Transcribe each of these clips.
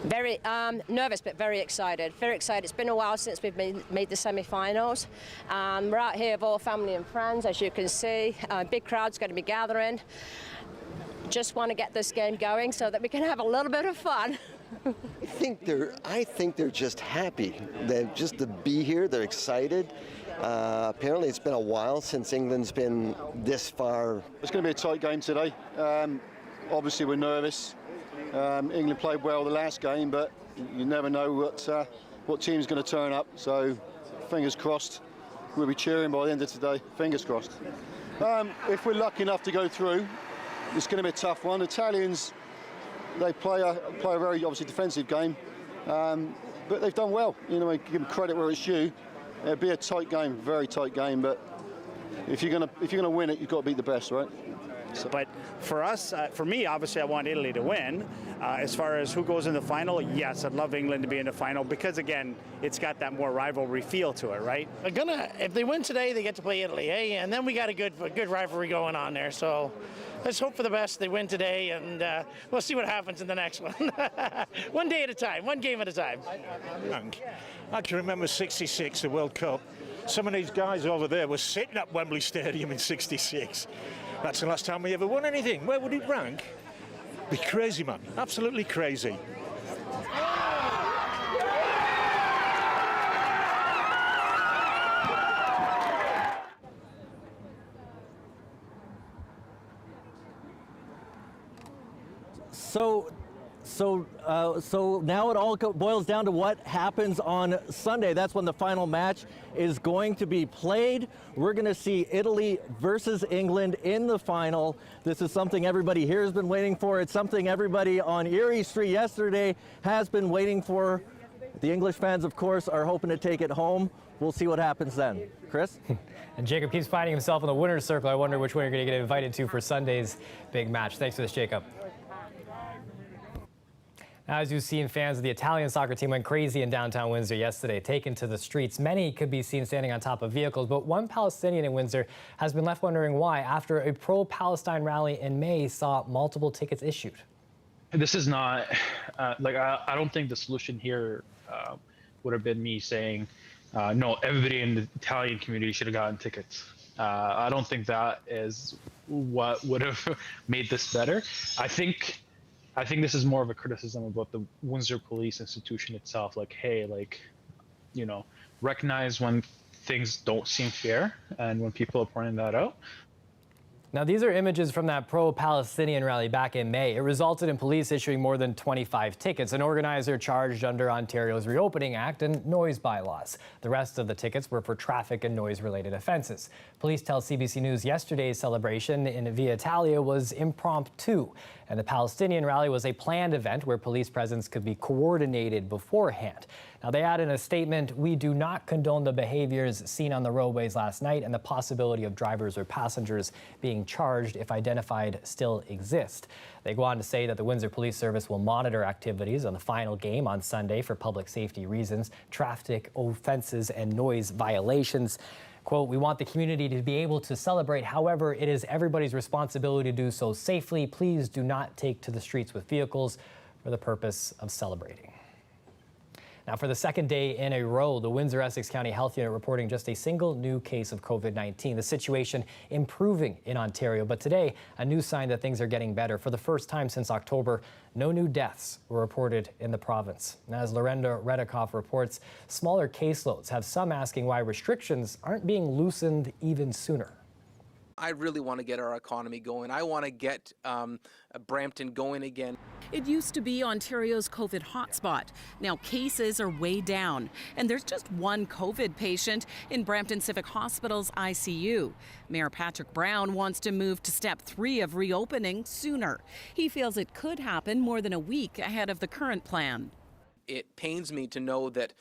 Very nervous, but very excited. Very excited. It's been a while since we've made the semi-finals. We're out here with all family and friends, as you can see. Big crowd's going to be gathering. Just want to get this game going so that we can have a little bit of fun. I think they're just happy. They're just to be here. They're excited. Apparently, it's been a while since England's been this far. It's going to be a tight game today. Obviously, we're nervous. England played well the last game, but you never know what team's going to turn up. So, fingers crossed. We'll be cheering by the end of today. Fingers crossed. If we're lucky enough to go through, it's going to be a tough one. Italians, they play a very obviously defensive game, but they've done well. You know, give them credit where it's due. It'll be a tight game, very tight game. But if you're gonna win it, you've got to beat the best, right? So. But for us, for me, obviously, I want Italy to win. As far as who goes in the final, yes, I'd love England to be in the final because, again, it's got that more rivalry feel to it, right? If they win today, they get to play Italy, eh? And then we got a good rivalry going on there. So let's hope for the best. They win today, and we'll see what happens in the next one. One day at a time, one game at a time. I can remember '66, the World Cup. Some of these guys over there were sitting at Wembley Stadium in '66. That's the last time we ever won anything. Where would it rank? Be crazy, man. Absolutely crazy. So now it all boils down to what happens on Sunday. That's when the final match is going to be played. We're going to see Italy versus England in the final. This is something everybody here has been waiting for. It's something everybody on Erie Street yesterday has been waiting for. The English fans, of course, are hoping to take it home. We'll see what happens then. Chris? And Jacob keeps finding himself in the winner's circle. I wonder which one you're going to get invited to for Sunday's big match. Thanks for this, Jacob. Now, as you've seen, fans of the Italian soccer team went crazy in downtown Windsor yesterday, taken to the streets. Many could be seen standing on top of vehicles, but one Palestinian in Windsor has been left wondering why after a pro-Palestine rally in May saw multiple tickets issued. This is not, I don't think the solution here would have been me saying, no, everybody in the Italian community should have gotten tickets. I don't think that is what would have made this better. I think this is more of a criticism about the Windsor police institution itself. Like, hey, recognize when things don't seem fair and when people are pointing that out. Now, these are images from that pro-Palestinian rally back in May. It resulted in police issuing more than 25 tickets, an organizer charged under Ontario's Reopening Act and noise bylaws. The rest of the tickets were for traffic and noise-related offenses. Police tell CBC News yesterday's celebration in Via Italia was impromptu, and the Palestinian rally was a planned event where police presence could be coordinated beforehand. Now, they add in a statement, "We do not condone the behaviors seen on the roadways last night, and the possibility of drivers or passengers being charged if identified still exist." They go on to say that the Windsor Police Service will monitor activities on the final game on Sunday for public safety reasons, traffic offenses, and noise violations. Quote, "We want the community to be able to celebrate. However, it is everybody's responsibility to do so safely. Please do not take to the streets with vehicles for the purpose of celebrating." Now, for the second day in a row, the Windsor-Essex County Health Unit reporting just a single new case of COVID-19. The situation improving in Ontario, but today, a new sign that things are getting better. For the first time since October, no new deaths were reported in the province. Now, as Lorenda Redikoff reports, smaller caseloads have some asking why restrictions aren't being loosened even sooner. I really want to get our economy going. I want to get Brampton going again. It used to be Ontario's COVID hotspot. Now cases are way down, and there's just one COVID patient in Brampton Civic Hospital's ICU. Mayor Patrick Brown wants to move to step 3 of reopening sooner. He feels it could happen more than a week ahead of the current plan. It pains me to know that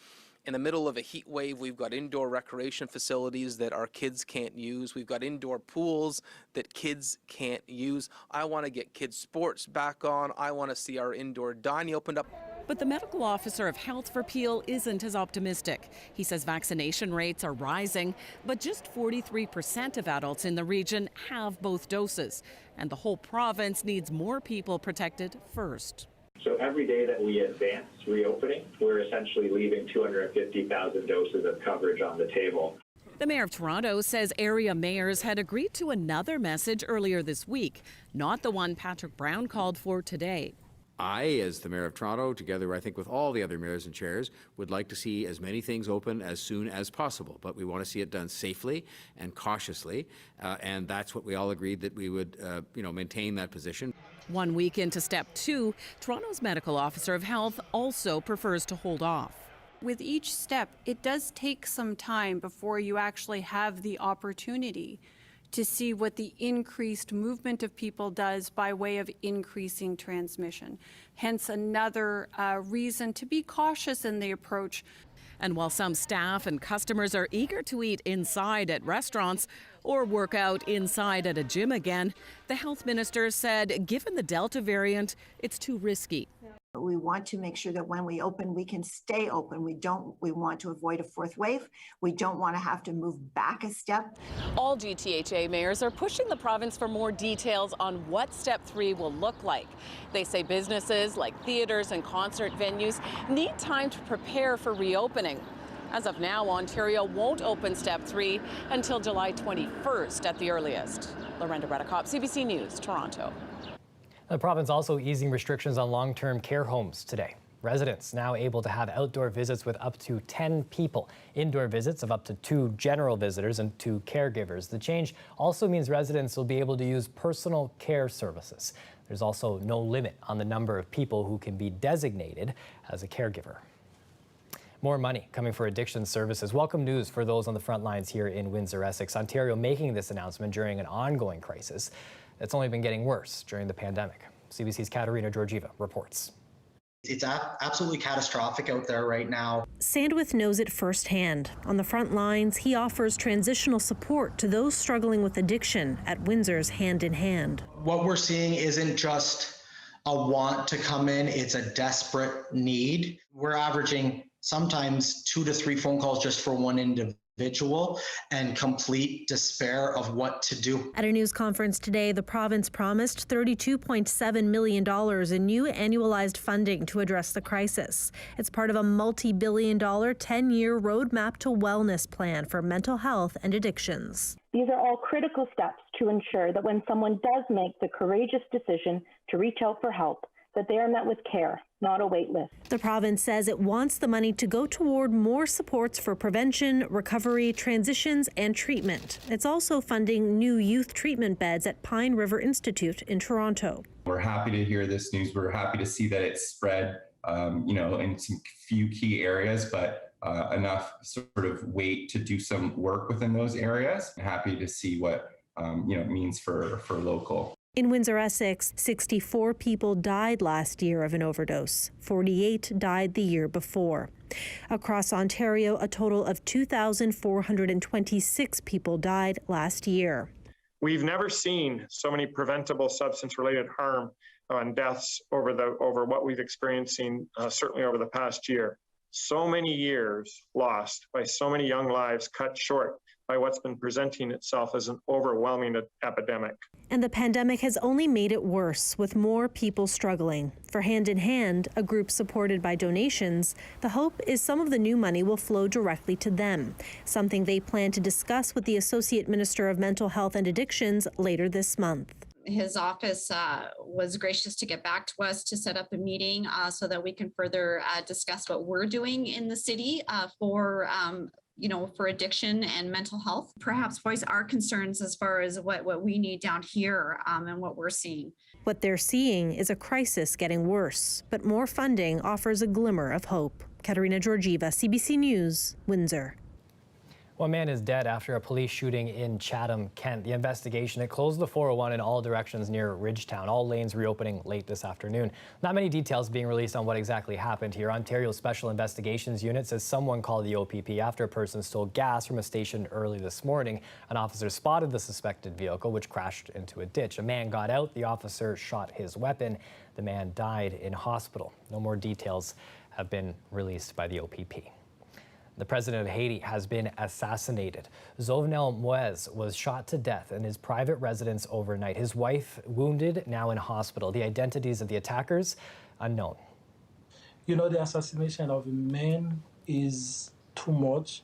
in the middle of a heat wave, we've got indoor recreation facilities that our kids can't use. We've got indoor pools that kids can't use. I want to get kids' sports back on. I want to see our indoor dining opened up. But the medical officer of health for Peel isn't as optimistic. He says vaccination rates are rising, but just 43% of adults in the region have both doses. And the whole province needs more people protected first. So every day that we advance reopening, we're essentially leaving 250,000 doses of coverage on the table. The Mayor of Toronto says area mayors had agreed to another message earlier this week, not the one Patrick Brown called for today. I, as the Mayor of Toronto, together I think with all the other mayors and chairs, would like to see as many things open as soon as possible. But we want to see it done safely and cautiously, and that's what we all agreed that we would, maintain that position. 1 week into step 2, Toronto's medical officer of health also prefers to hold off. With each step, it does take some time before you actually have the opportunity to see what the increased movement of people does by way of increasing transmission. Hence another reason to be cautious in the approach. And while some staff and customers are eager to eat inside at restaurants or work out inside at a gym again, the health minister said given the Delta variant, it's too risky. We want to make sure that when we open, we can stay open. We want to avoid a fourth wave. We don't want to have to move back a step. All GTHA mayors are pushing the province for more details on what step 3 will look like. They say businesses like theaters and concert venues need time to prepare for reopening. As of now, Ontario won't open step 3 until July 21st at the earliest. Lorenda Redicop, CBC News, Toronto. The province also easing restrictions on long-term care homes today. Residents now able to have outdoor visits with up to 10 people, indoor visits of up to 2 general visitors and 2 caregivers. The change also means residents will be able to use personal care services. There's also no limit on the number of people who can be designated as a caregiver. More money coming for addiction services. Welcome news for those on the front lines here in Windsor, Essex. Ontario making this announcement during an ongoing crisis that's only been getting worse during the pandemic. CBC's Katerina Georgieva reports. It's absolutely catastrophic out there right now. Sandwith knows it firsthand. On the front lines, he offers transitional support to those struggling with addiction at Windsor's Hand in Hand. What we're seeing isn't just a want to come in, it's a desperate need. We're averaging sometimes 2 to 3 phone calls just for one individual and complete despair of what to do. At a news conference today, the province promised $32.7 million in new annualized funding to address the crisis. It's part of a multi-billion-dollar 10-year roadmap to wellness plan for mental health and addictions. These are all critical steps to ensure that when someone does make the courageous decision to reach out for help, that they are met with care, not a wait list. The province says it wants the money to go toward more supports for prevention, recovery, transitions, and treatment. It's also funding new youth treatment beds at Pine River Institute in Toronto. We're happy to hear this news. We're happy to see that it's spread, in some few key areas, but enough sort of weight to do some work within those areas. Happy to see what it means for local. In Windsor, Essex, 64 people died last year of an overdose. 48 died the year before. Across Ontario, a total of 2,426 people died last year. We've never seen so many preventable substance-related harm and deaths over what we've experienced certainly over the past year. So many years lost by so many young lives cut short by what's been presenting itself as an overwhelming epidemic. And the pandemic has only made it worse, with more people struggling. For Hand in Hand, a group supported by donations, the hope is some of the new money will flow directly to them, something they plan to discuss with the Associate Minister of Mental Health and Addictions later this month. His office was gracious to get back to us to set up a meeting so that we can further discuss what we're doing in the city for addiction and mental health. Perhaps voice our concerns as far as what we need down here and what we're seeing. What they're seeing is a crisis getting worse, but more funding offers a glimmer of hope. Katerina Georgieva, CBC News, Windsor. One man is dead after a police shooting in Chatham, Kent. The investigation, it closed the 401 in all directions near Ridgetown. All lanes reopening late this afternoon. Not many details being released on what exactly happened here. Ontario's Special Investigations Unit says someone called the OPP after a person stole gas from a station early this morning. An officer spotted the suspected vehicle, which crashed into a ditch. A man got out. The officer shot his weapon. The man died in hospital. No more details have been released by the OPP. The president of Haiti has been assassinated. Jovenel Moise was shot to death in his private residence overnight. His wife wounded, now in hospital. The identities of the attackers unknown. You know, the assassination of a man is too much,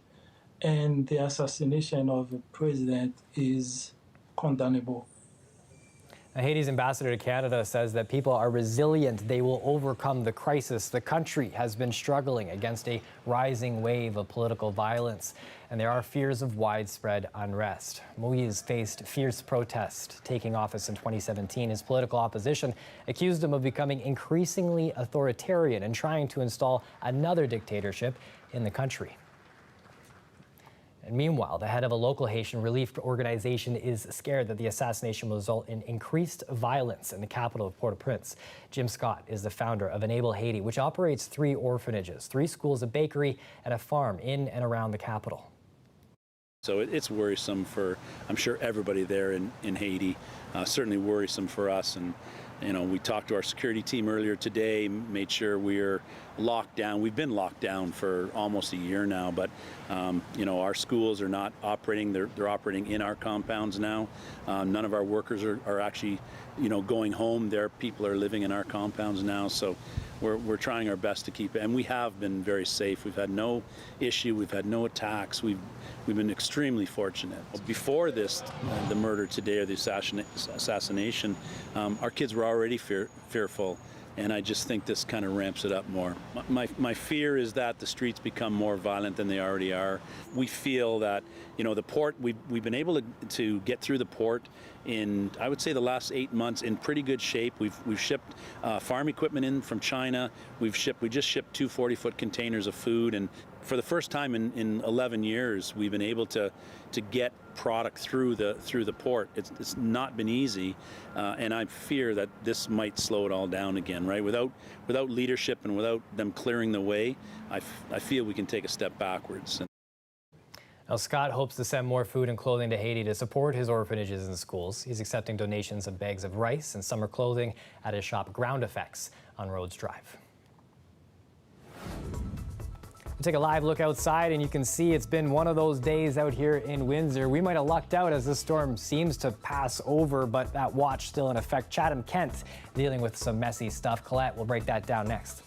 and the assassination of a president is condemnable. Haiti's ambassador to Canada says that people are resilient. They will overcome the crisis. The country has been struggling against a rising wave of political violence, and there are fears of widespread unrest. Moise faced fierce protest taking office in 2017. His political opposition accused him of becoming increasingly authoritarian and trying to install another dictatorship in the country. And meanwhile, the head of a local Haitian relief organization is scared that the assassination will result in increased violence in the capital of Port-au-Prince. Jim Scott is the founder of Enable Haiti, which operates 3 orphanages, 3 schools, a bakery, and a farm in and around the capital. So it's worrisome for, I'm sure, everybody there in Haiti, certainly worrisome for us. And you know, we talked to our security team earlier today, made sure we're locked down. We've been locked down for almost a year now, but you know, our schools are not operating. They're operating in our compounds now. None of our workers are actually, you know, going home. Their people are living in our compounds now. So we're trying our best to keep it, and we have been very safe. We've had no issue. We've had no attacks. We've been extremely fortunate. Before this, the murder today or the assassination, our kids were already fearful, and I just think this kind of ramps it up more. My fear is that the streets become more violent than they already are. We feel that, you know, the port, we've been able to get through the port in, I would say, the last 8 months in pretty good shape. We've shipped farm equipment in from China. We just shipped 2 40-foot containers of food, and for the first time in 11 years, we've been able to get product through the port. It's not been easy, and I fear that this might slow it all down again. Right? Without leadership and without them clearing the way, I feel we can take a step backwards. Now, Scott hopes to send more food and clothing to Haiti to support his orphanages and schools. He's accepting donations of bags of rice and summer clothing at his shop Ground Effects on Rhodes Drive. We'll take a live look outside, and you can see it's been one of those days out here in Windsor. We might have lucked out as this storm seems to pass over, but that watch still in effect. Chatham Kent dealing with some messy stuff. Colette will break that down next.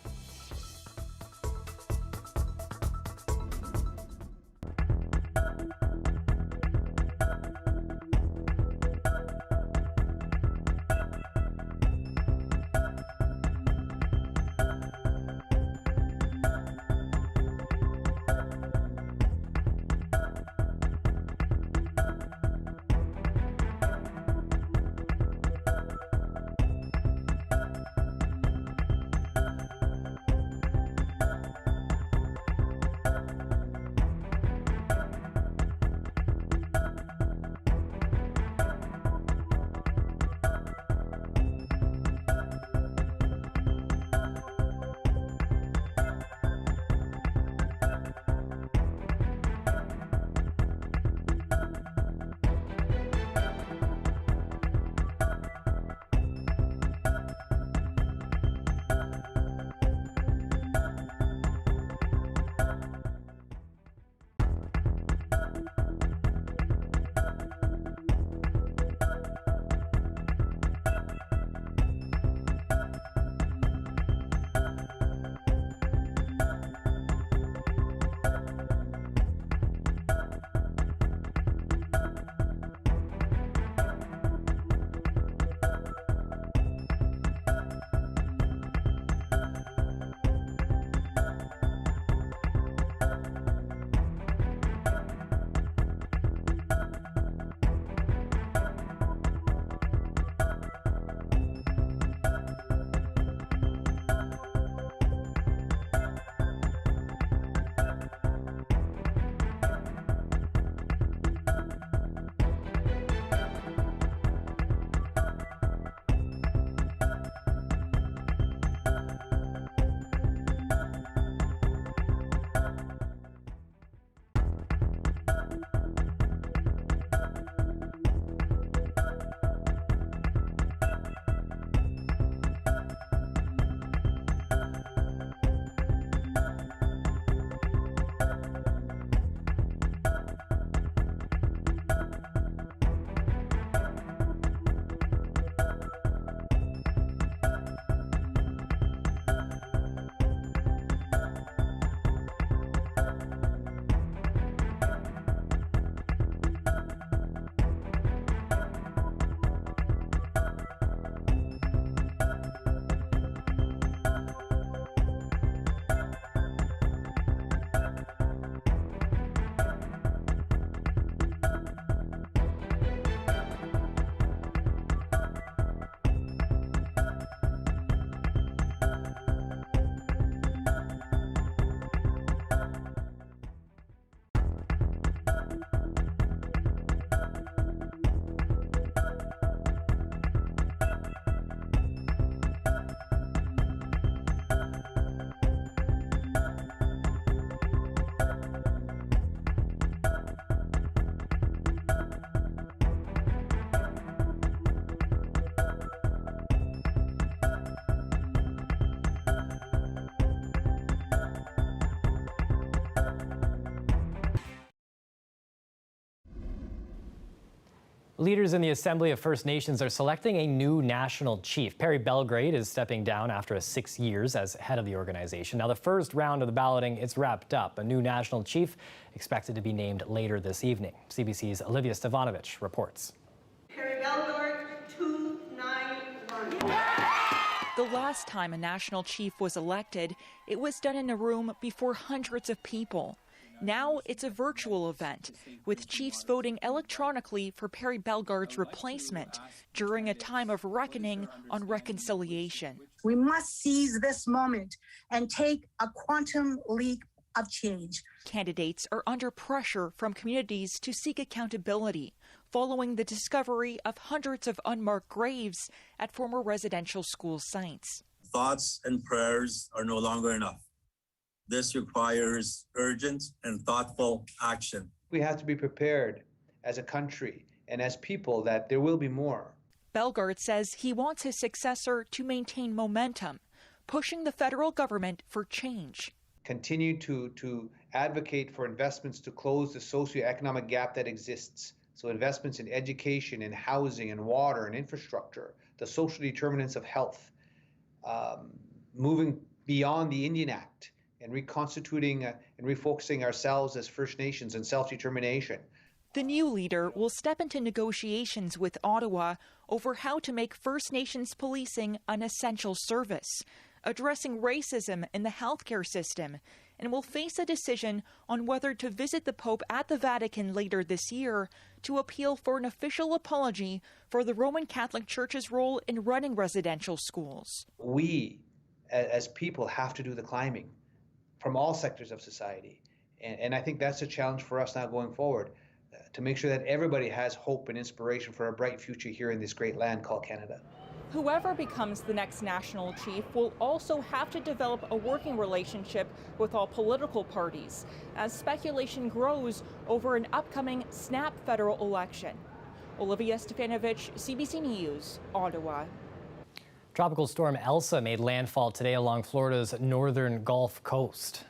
Leaders in the Assembly of First Nations are selecting a new national chief. Perry Belgrade is stepping down after 6 years as head of the organization. Now, the first round of the balloting is wrapped up. A new national chief expected to be named later this evening. CBC's Olivia Stefanovic reports. Perry Belgrade, 291. The last time a national chief was elected, it was done in a room before hundreds of people. Now it's a virtual event, with chiefs voting electronically for Perry Belgrade's replacement during a time of reckoning on reconciliation. We must seize this moment and take a quantum leap of change. Candidates are under pressure from communities to seek accountability following the discovery of hundreds of unmarked graves at former residential school sites. Thoughts and prayers are no longer enough. This requires urgent and thoughtful action. We have to be prepared as a country and as people that there will be more. Belgrade says he wants his successor to maintain momentum, pushing the federal government for change. Continue to advocate for investments to close the socioeconomic gap that exists. So investments in education, in housing, and water, and infrastructure, the social determinants of health, moving beyond the Indian Act, and reconstituting and refocusing ourselves as First Nations and self-determination. The new leader will step into negotiations with Ottawa over how to make First Nations policing an essential service, addressing racism in the healthcare system, and will face a decision on whether to visit the Pope at the Vatican later this year to appeal for an official apology for the Roman Catholic Church's role in running residential schools. We, as people, have to do the climbing from all sectors of society. And I think that's a challenge for us now going forward, to make sure that everybody has hope and inspiration for a bright future here in this great land called Canada. Whoever becomes the next national chief will also have to develop a working relationship with all political parties, as speculation grows over an upcoming snap federal election. Olivia Stefanovic, CBC News, Ottawa. Tropical storm Elsa made landfall today along Florida's northern Gulf Coast.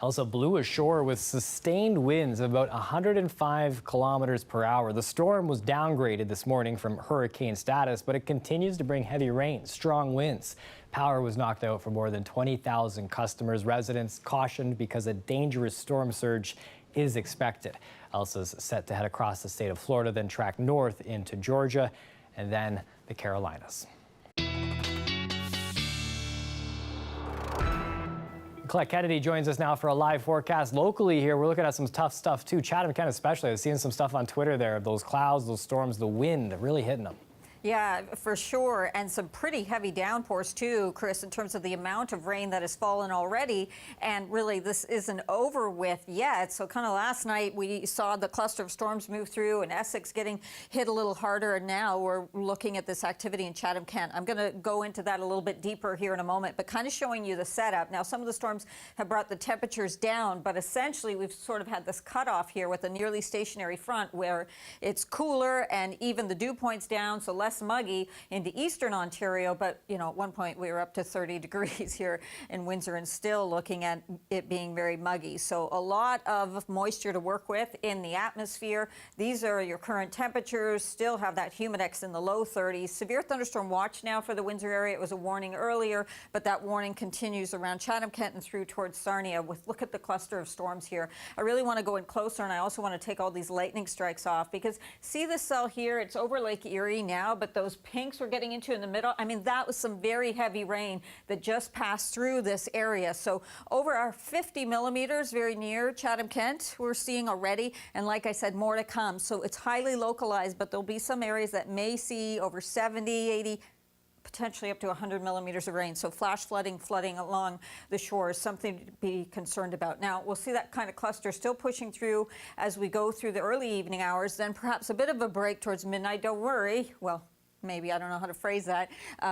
Elsa blew ashore with sustained winds of about 105 kilometers per hour. The storm was downgraded this morning from hurricane status, but it continues to bring heavy rain, strong winds. Power was knocked out for more than 20,000 customers. Residents cautioned because a dangerous storm surge is expected. Elsa's set to head across the state of Florida, then track north into Georgia, and then the Carolinas. Colette Kennedy joins us now for a live forecast locally here. We're looking at some tough stuff too. Chatham-Kent especially. I've seen some stuff on Twitter there of those clouds, those storms, the wind really hitting them. Yeah, for sure. And some pretty heavy downpours too, Chris, in terms of the amount of rain that has fallen already. And really, this isn't over with yet. So kind of last night, we saw the cluster of storms move through and Essex getting hit a little harder. And now we're looking at this activity in Chatham-Kent. I'm going to go into that a little bit deeper here in a moment, but kind of showing you the setup. Now, some of the storms have brought the temperatures down, but essentially we've sort of had this cutoff here with a nearly stationary front where it's cooler and even the dew point's down, so less muggy into eastern Ontario, but you know, at one point we were up to 30 degrees here in Windsor and still looking at it being very muggy. So a lot of moisture to work with in the atmosphere. These are your current temperatures, still have that humidex in the low 30s. Severe thunderstorm watch now for the Windsor area. It was a warning earlier, but that warning continues around Chatham-Kent and through towards Sarnia. Look at the cluster of storms here. I really want to go in closer, and I also want to take all these lightning strikes off because see this cell here, it's over Lake Erie now, but those pinks we're getting into in the middle, I mean, that was some very heavy rain that just passed through this area. So over our 50 millimeters very near Chatham-Kent, we're seeing already. And like I said, more to come. So it's highly localized, but there'll be some areas that may see over 70, 80, potentially up to 100 millimeters of rain. So flash flooding along the shore is something to be concerned about. Now, we'll see that kind of cluster still pushing through as we go through the early evening hours, then perhaps a bit of a break towards midnight. Don't worry. Well, maybe, I don't know how to phrase that.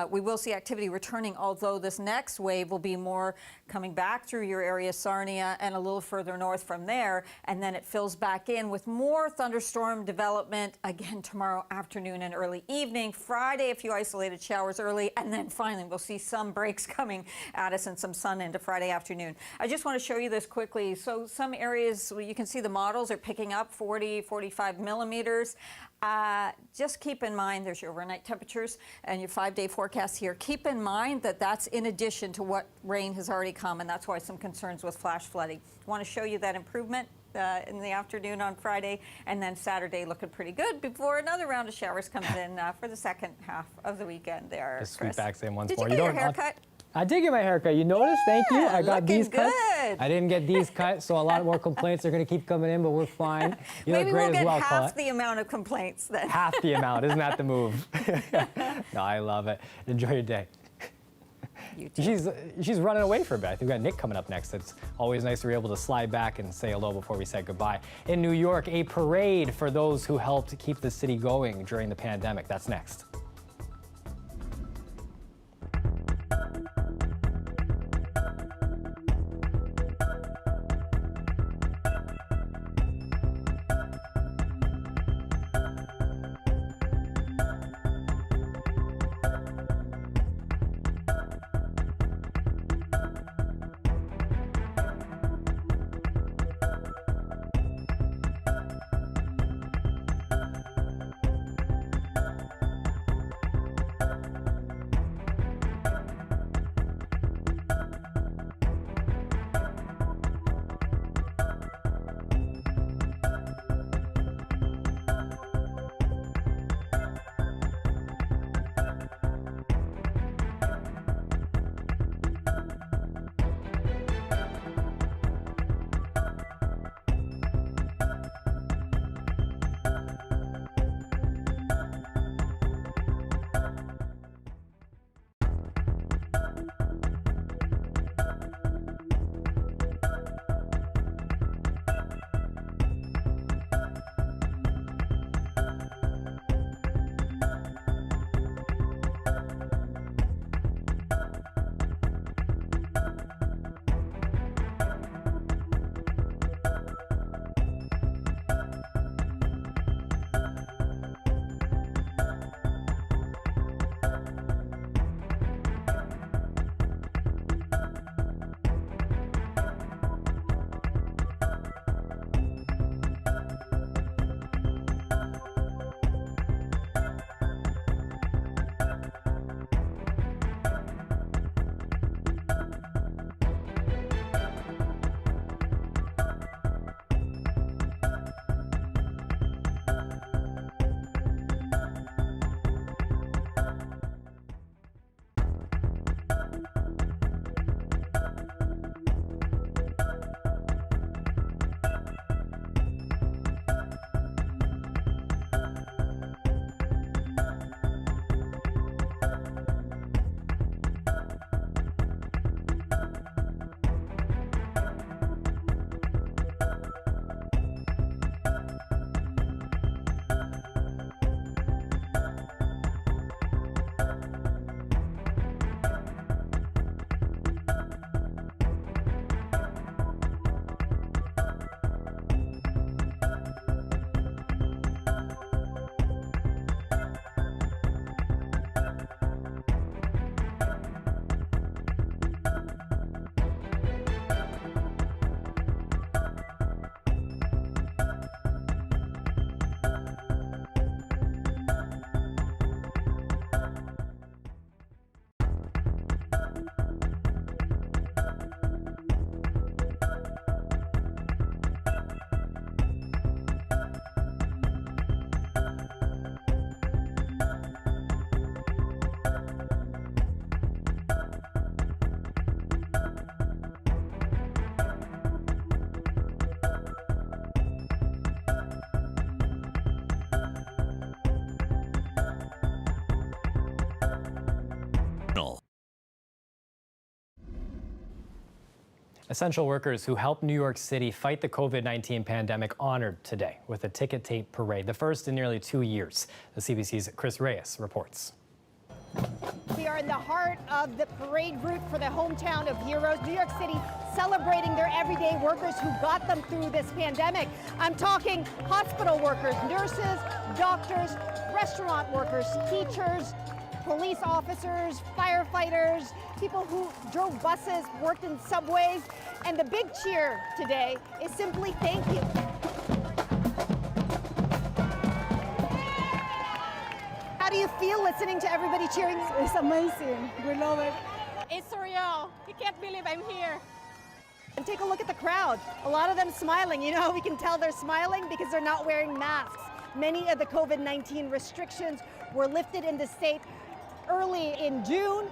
We will see activity returning, although this next wave will be more coming back through your area, Sarnia, and a little further north from there, and then it fills back in with more thunderstorm development again tomorrow afternoon and early evening. Friday, a few isolated showers early, and then finally we'll see some breaks coming at us and some sun into Friday afternoon. I just want to show you this quickly. So some areas, you can see the models are picking up 40, 45 millimeters. Just keep in mind, there's your overnight temperatures and your 5-day forecast here. Keep in mind that that's in addition to what rain has already come, and that's why some concerns with flash flooding. I want to show you that improvement in the afternoon on Friday, and then Saturday looking pretty good before another round of showers comes in for the second half of the weekend there. Just sweep back in once Did more. You get your haircut? I did get my haircut. You noticed? Thank you. I got these good. cut. I didn't get these cut, so a lot more complaints are going to keep coming in, but we're fine. You Maybe look great we'll get as well, half Colette. the amount of complaints then. Half the amount. Isn't that the move? No, I love it. Enjoy your day. You too. She's running away for a bit. I think we've got Nick coming up next. It's always nice to be able to slide back and say hello before we say goodbye. In New York, a parade for those who helped keep the city going during the pandemic. That's next. Essential workers who helped New York City fight the COVID-19 pandemic honored today with a ticket tape parade, the first in nearly 2 years. The CBC's Chris Reyes reports. We are in the heart of the parade route for the hometown of heroes, New York City, celebrating their everyday workers who got them through this pandemic. I'm talking hospital workers, nurses, doctors, restaurant workers, teachers, police officers, firefighters, people who drove buses, worked in subways. And the big cheer today is simply thank you. How do you feel listening to everybody cheering? It's amazing. We love it. It's surreal. You can't believe I'm here. And take a look at the crowd. A lot of them smiling. You know how we can tell they're smiling? Because they're not wearing masks. Many of the COVID-19 restrictions were lifted in the state early in June,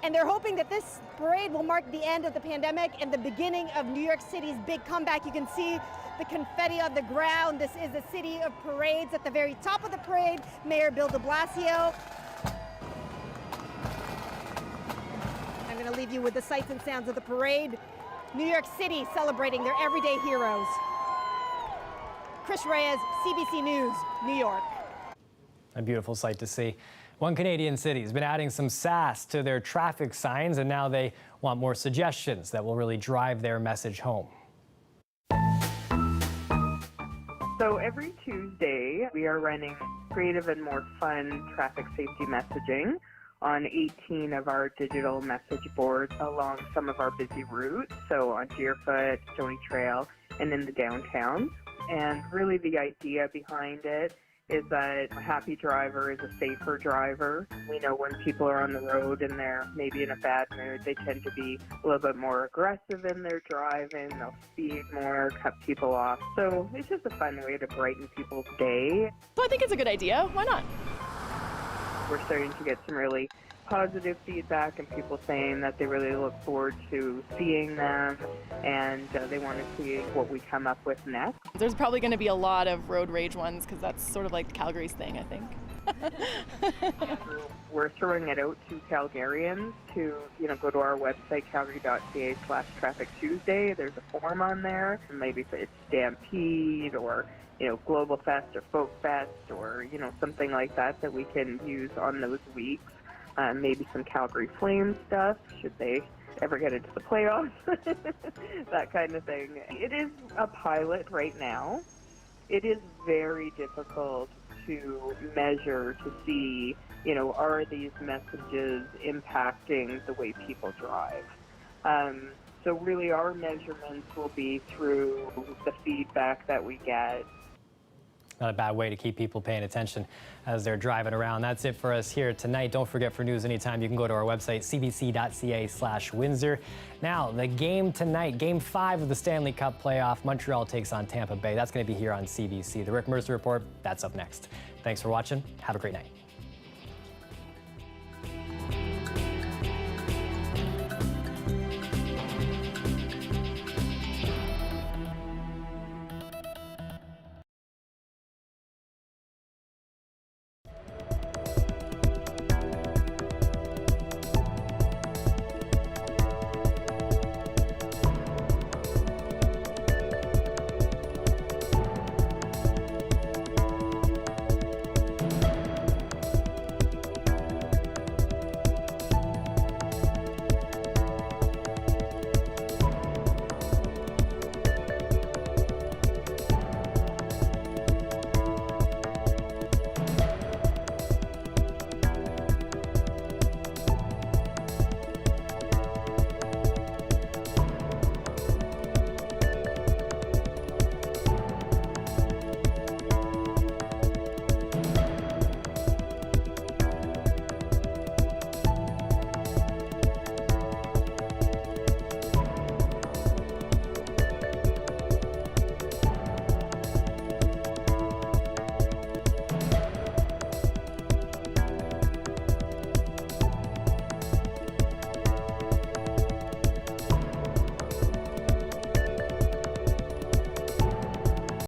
and they're hoping that this parade will mark the end of the pandemic and the beginning of New York City's big comeback. You can see the confetti on the ground. This is the city of parades. At the very top of the parade, Mayor Bill de Blasio. I'm going to leave you with the sights and sounds of the parade. New York City celebrating their everyday heroes. Chris Reyes, CBC News, New York. A beautiful sight to see. One Canadian city has been adding some sass to their traffic signs, and now they want more suggestions that will really drive their message home. So every Tuesday, we are running creative and more fun traffic safety messaging on 18 of our digital message boards along some of our busy routes, so on Deerfoot, Stony Trail, and in the downtown. And really the idea behind it is that a happy driver is a safer driver. We know when people are on the road and they're maybe in a bad mood, they tend to be a little bit more aggressive in their driving. They'll speed more, cut people off. So it's just a fun way to brighten people's day. So I think it's a good idea. Why not? We're starting to get some really positive feedback and people saying that they really look forward to seeing them and they want to see what we come up with next. There's probably going to be a lot of road rage ones because that's sort of like Calgary's thing, I think. We're throwing it out to Calgarians to, go to our website, calgary.ca/Traffic Tuesday. There's a form on there. Maybe it's Stampede or, Global Fest or Folk Fest or, something like that we can use on those weeks. Maybe some Calgary Flames stuff, should they ever get into the playoffs, that kind of thing. It is a pilot right now. It is very difficult to measure to see, are these messages impacting the way people drive? So really our measurements will be through the feedback that we get. Not a bad way to keep people paying attention as they're driving around. That's it for us here tonight. Don't forget, for news anytime, you can go to our website, cbc.ca/Windsor. Now, the game tonight, Game 5 of the Stanley Cup playoff. Montreal takes on Tampa Bay. That's going to be here on CBC. The Rick Mercer Report, that's up next. Thanks for watching. Have a great night.